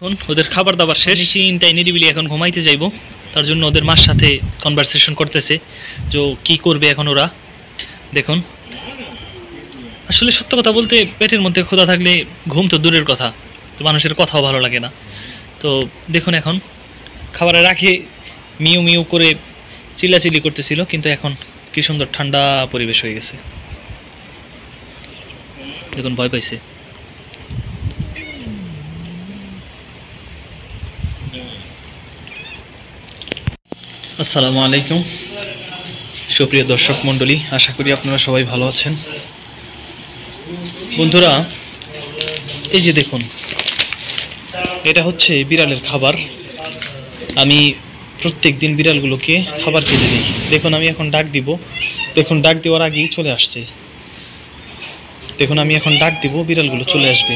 এখন ওদের খাবার দাবার শেষ, চিন্তায় নিরিবিলি এখন ঘুমাইতে যাইব। তার জন্য ওদের মার সাথে কনভারসেশন করতেছে যে কি করবে এখন ওরা। দেখুন, আসলে সত্য কথা বলতে পেটের মধ্যে ক্ষুধা থাকলে ঘুম তো দূরের কথা, তো মানুষের কথাও ভালো লাগে না। তো দেখুন এখন খাবারের আগে মিউ মিউ করে চিল্লাচিল্লি করতেছিল, কিন্তু এখন কি সুন্দর ঠান্ডা পরিবেশ হয়ে গেছে। দেখুন ভয় পাইছে। আসসালামু আলাইকুম সুপ্রিয় দর্শক মণ্ডলী, আশা করি আপনারা সবাই ভালো আছেন। বন্ধুরা, এই যে দেখুন, এটা হচ্ছে বিড়ালের খাবার। আমি প্রত্যেক দিন বিড়ালগুলোকে খাবার খেতে দিই। দেখুন আমি এখন ডাক দিব, দেখুন ডাক দেওয়ার আগেই চলে আসছে। দেখুন আমি এখন ডাক দিব, বিড়ালগুলো চলে আসবে।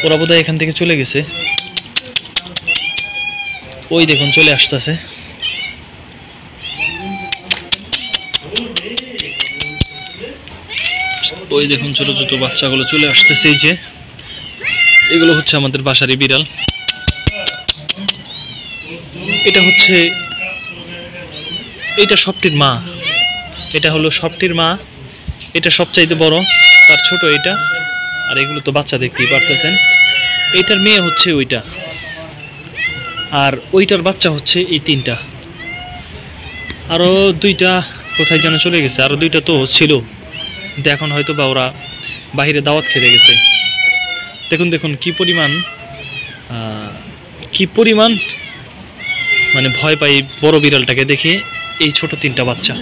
ওরা বোধহয় এখান থেকে চলে গেছে। ওই দেখুন চলে আসতেছে। ওই দেখুন ছোট ছোট বাচ্চাগুলো চলে আসতেছে। এই যে এগুলো হচ্ছে আমাদের বাসারই বিড়াল। এটা হচ্ছে, এটা সবটির মা। এটা হলো সবটির মা। এটা সবচাইতে বড়, তার ছোট এটা, আর এগুলো তো বাচ্চা, দেখতেই পারতেছেন। এইটার মেয়ে হচ্ছে ওইটা, আর ওইটার বাচ্চা হচ্ছে এই তিনটা। আরও দুইটা কোথায় যেন চলে গেছে, আরও দুইটা তো ছিল, কিন্তু এখন হয়তো বা ওরা বাহিরে দাওয়াত খেতে গেছে। দেখুন দেখুন কি পরিমাণ মানে ভয় পাই বড় বিড়ালটাকে দেখে এই ছোট তিনটা বাচ্চা।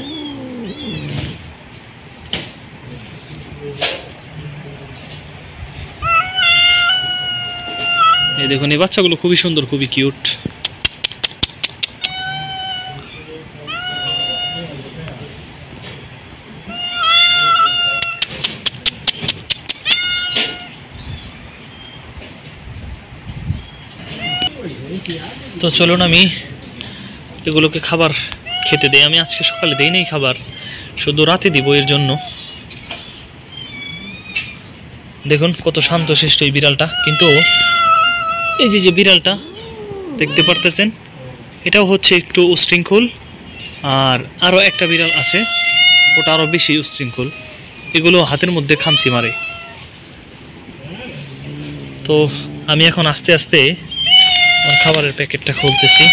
এই দেখুন এই বাচ্চাগুলো খুবই সুন্দর, খুবই কিউট। তো চলুন আমি এগুলোকে খাবার খেতে দেই। আমি আজকে সকালে দেই নাই খাবার, শুধু রাতে দিব এর জন্য। দেখুন কত শান্তশিষ্ট এই বিড়ালটা। কিন্তু এই যে বিড়ালটা দেখতে পারতেছেন, এটাও হচ্ছে একটু উশৃঙ্খল। আর আরও একটা বিড়াল আছে, ওটা আরও বেশি উশৃঙ্খল। এগুলো হাতের মধ্যে খামচি মারে। তো আমি এখন আস্তে আস্তে আমার খাবারের প্যাকেটটা খুলতেছি।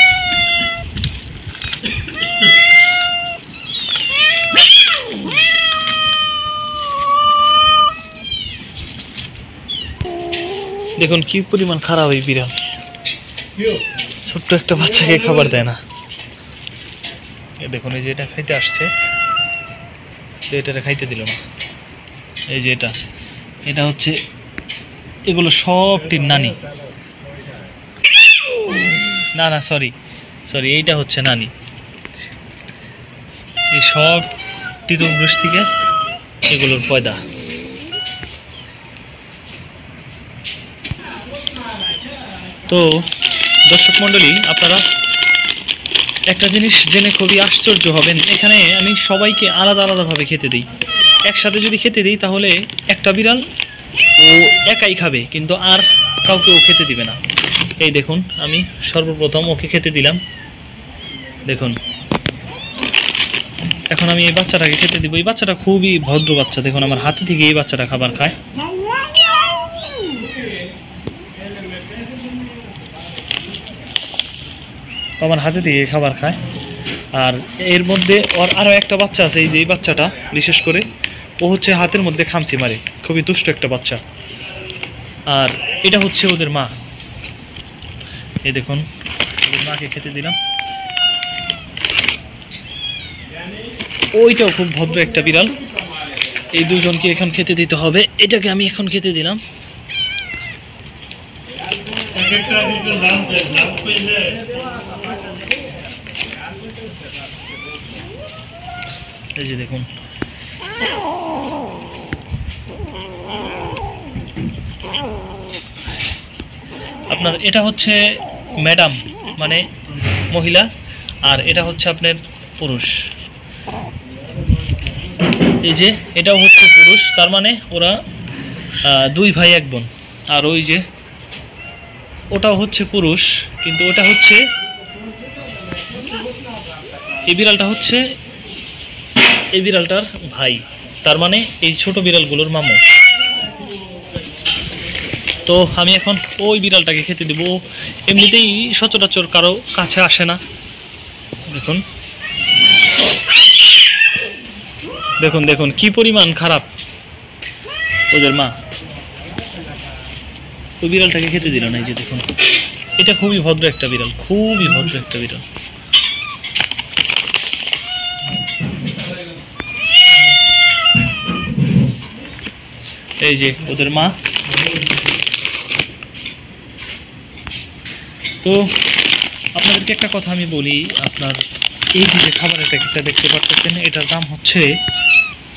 দেখুন কি পরিমাণ খারাপ এই বিড়াল, ছোট্ট একটা বাচ্চাকে খাবার দেয় না। দেখুন এই যে এটা খাইতে আসছে, এটা খাইতে দিল না। এই যে এটা হচ্ছে, এগুলো সবটির নানি। না না সরি, এইটা হচ্ছে নানি। এই সবটির উগ্রস থেকে এগুলোর পয়দা। তো দর্শক মণ্ডলী, আপনারা একটা জিনিস জেনে খুবই আশ্চর্য হবেন। এখানে আমি সবাইকে আলাদা আলাদাভাবে খেতে দিই। একসাথে যদি খেতে দিই তাহলে একটা বিড়াল ও একাই খাবে, কিন্তু আর কাউকে ও খেতে দিবে না। এই দেখুন আমি সর্বপ্রথম ওকে খেতে দিলাম। দেখুন এখন আমি এই বাচ্চাটাকে খেতে দিব। এই বাচ্চাটা খুবই ভদ্র বাচ্চা। দেখুন আমার হাতে থেকে এই বাচ্চাটা খাবার খায়। আমার হাতে থেকে খাবার খায়। আর এর মধ্যে ওর আরও একটা বাচ্চা আছে। এই যে এই বাচ্চাটা বিশেষ করে ও হচ্ছে হাতের মধ্যে খামচি মারে, খুবই দুষ্ট একটা বাচ্চা। আর এটা হচ্ছে ওদের মা। এই দেখুন ওদের মাকে খেতে দিলাম। ওইটাও খুব ভদ্র একটা বিড়াল। এই দুজনকে এখন খেতে দিতে হবে। এটাকে আমি এখন খেতে দিলাম। এই যে দেখুন আপনার, এটা হচ্ছে ম্যাডাম মানে মহিলা, আর এটা হচ্ছে আপনার পুরুষ। এই যে এটাও হচ্ছে পুরুষ, তার মানে ওরা 2 ভাই 1 বোন। আর ওই যে ওটাও হচ্ছে পুরুষ, কিন্তু ওটা হচ্ছে এই বিড়ালটা হচ্ছে এই বিড়ালটার ভাই, তার মানে এই ছোট বিড়ালগুলোর মামু। তো আমি এখন ওই বিড়ালটাকে খেতে দেবো। এমনিতেই সচরাচর কারো কাছে আসে না। দেখুন দেখুন দেখুন কি পরিমাণ খারাপ ওদের মা। ওই বিড়ালটাকে খেতে দিল না। এই যে দেখুন, এটা খুবই ভদ্র একটা বিড়াল, খুবই ভদ্র একটা বিড়াল। এই যে ওদের মা। তো আপনাদেরকে একটা কথা আমি বলি, আপনার এই যে খাবারের প্যাকেটটা দেখতে পাচ্ছেন, এটার দাম হচ্ছে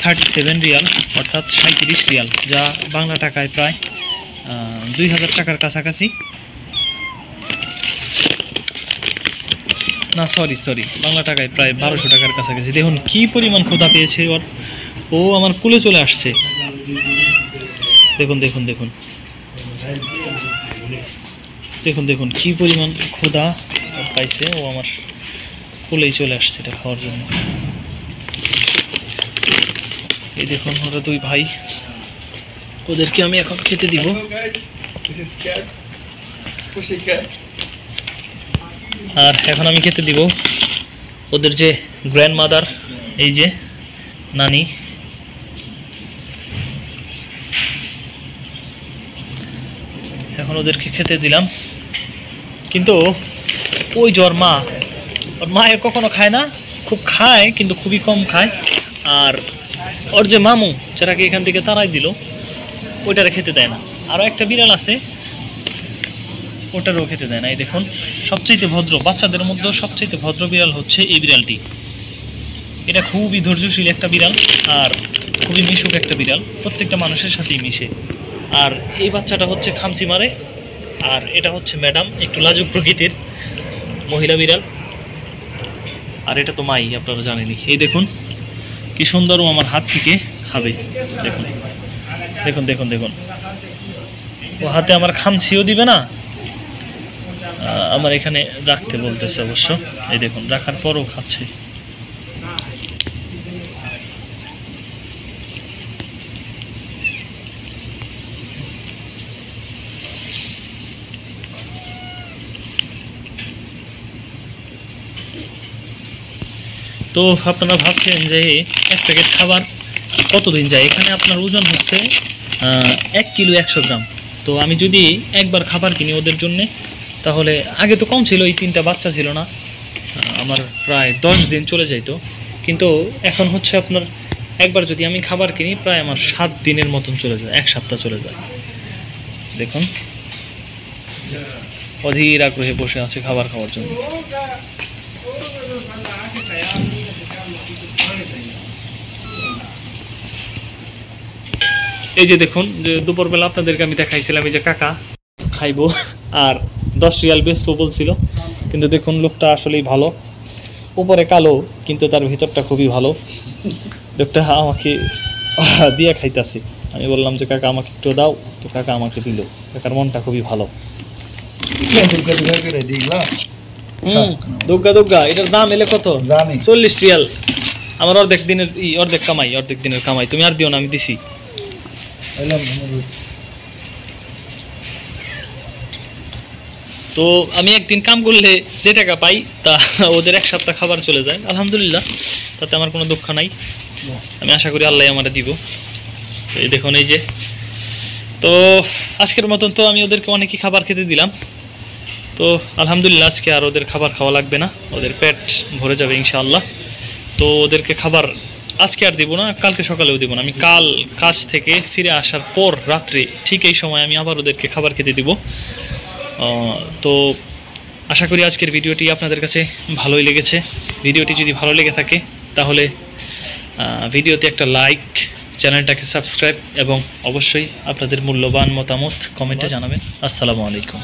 37 রিয়াল, অর্থাৎ 37 রিয়াল, যা বাংলা টাকায় প্রায় 2000 টাকার কাছাকাছি। না সরি, বাংলা টাকায় প্রায় 1200 টাকার কাছাকাছি। দেখুন কি পরিমাণ ক্ষুধা পেয়েছে ওর, ও আমার কোলে চলে আসছে। দেখুন দেখুন দেখুন দেখুন দেখুন কি পরিমাণ ক্ষুধা পাইছে, ও আমার কোলেই চলে আসছে এটা খাওয়ার জন্য। এই দেখুন ওরা 2 ভাই, ওদেরকে আমি এখন খেতে দিব। আর এখন আমি খেতে দিব ওদের যে গ্র্যান্ড মাদার, এই যে নানি। এখন ওদেরকে খেতে দিলাম, কিন্তু ওই যে ওর মা কখনো খায় না, খুব খায় কিন্তু খুবই কম খায়। আর ওর যে মামু, যারাকে এখান থেকে তাড়াই দিল, ওইটারে খেতে দেয় না। আরও একটা বিড়াল আছে, ওটারও খেতে দেয় না। এই দেখুন সবচেয়ে ভদ্র, বাচ্চাদের মধ্যে সবচেয়ে ভদ্র বিড়াল হচ্ছে এই বিড়ালটি। এটা খুবই ধৈর্যশীল একটা বিড়াল, আর খুবই মিশুক একটা বিড়াল, প্রত্যেকটা মানুষের সাথেই মিশে। আর এই বাচ্চাটা হচ্ছে খামসি মারে, আর এটা হচ্ছে ম্যাডাম, একটু লাজুক প্রকৃতির মহিলা বিড়াল। আর এটা তো মাই, আপনারা জানেনই। এই দেখুন কি সুন্দর ও আমার হাত থেকে খাবে। দেখুন দেখুন দেখুন দেখুন, ও হাতে আমার খামছিও দিবে না, আমার এখানে রাখতে বলতেছে অবশ্য। এই দেখুন রাখার পরও খাচ্ছে। তো আপনারা ভাবছেন যে 1 প্যাকেট খাবার কতদিন যায়? এখানে আপনার ওজন হচ্ছে 1 কিলো 100 গ্রাম। তো আমি যদি একবার খাবার কিনি ওদের জন্যে, তাহলে আগে তো কম ছিল, এই 3টা বাচ্চা ছিল না, আমার প্রায় 10 দিন চলে যাইতো। কিন্তু এখন হচ্ছে আপনার একবার যদি আমি খাবার কিনি, প্রায় আমার 7 দিনের মতন চলে যায়, 1 সপ্তাহ চলে যায়। দেখুন অধীর আগ্রহে বসে আছে খাবার খাওয়ার জন্য। এই যে দেখুন, যে দুপুরবেলা আপনাদেরকে আমি দেখাইছিলাম, এই যে কাকা খাইবো আর 10 রিয়াল বেচবো বলছিল, কিন্তু দেখুন লোকটা আসলেই ভালো। উপরে কালো কিন্তু তার ভিতরটা খুবই ভালো। লোকটা আমাকে দিয়ে খাইতেছে। আমি বললাম যে কাকা আমাকে একটু দাও, তো কাকা আমাকে দিল। কাকার মনটা খুবই ভালো। দুগ্গা এটার দাম এলে কত? 40 রিয়াল। আমার অর্ধেক দিনের কামাই। তুমি আর দিও না, আমি দিছি। তো আমি একদিন কাম করলে যে টাকা পাই, তা ওদের 1 সপ্তাহ খাবার চলে যায়। আলহামদুলিল্লাহ, তাতে আমার কোনো দুঃখ নাই। আমি আশা করি আল্লাহ আমারে দিব। এই দেখুন, এই যে তো আজকের মতন তো আমি ওদেরকে অনেকই খাবার খেতে দিলাম। তো আলহামদুলিল্লাহ, আজকে আর ওদের খাবার খাওয়া লাগবে না, ওদের পেট ভরে যাবে ইনশাআল্লাহ। তো ওদেরকে খাবার আজকে আর দিব না, কালকে সকালেও দিব না। আমি কাল কাজ থেকে ফিরে আসার পর রাত্রে ঠিক এই সময় আমি আবার ওদেরকে খাবার খেতে দিব। তো আশা করি আজকের ভিডিওটি আপনাদের কাছে ভালোই লেগেছে। ভিডিওটি যদি ভালো লেগে থাকে, তাহলে ভিডিওতে একটা লাইক, চ্যানেলটাকে সাবস্ক্রাইব এবং অবশ্যই আপনাদের মূল্যবান মতামত কমেন্টে জানাবেন। আসসালামু আলাইকুম।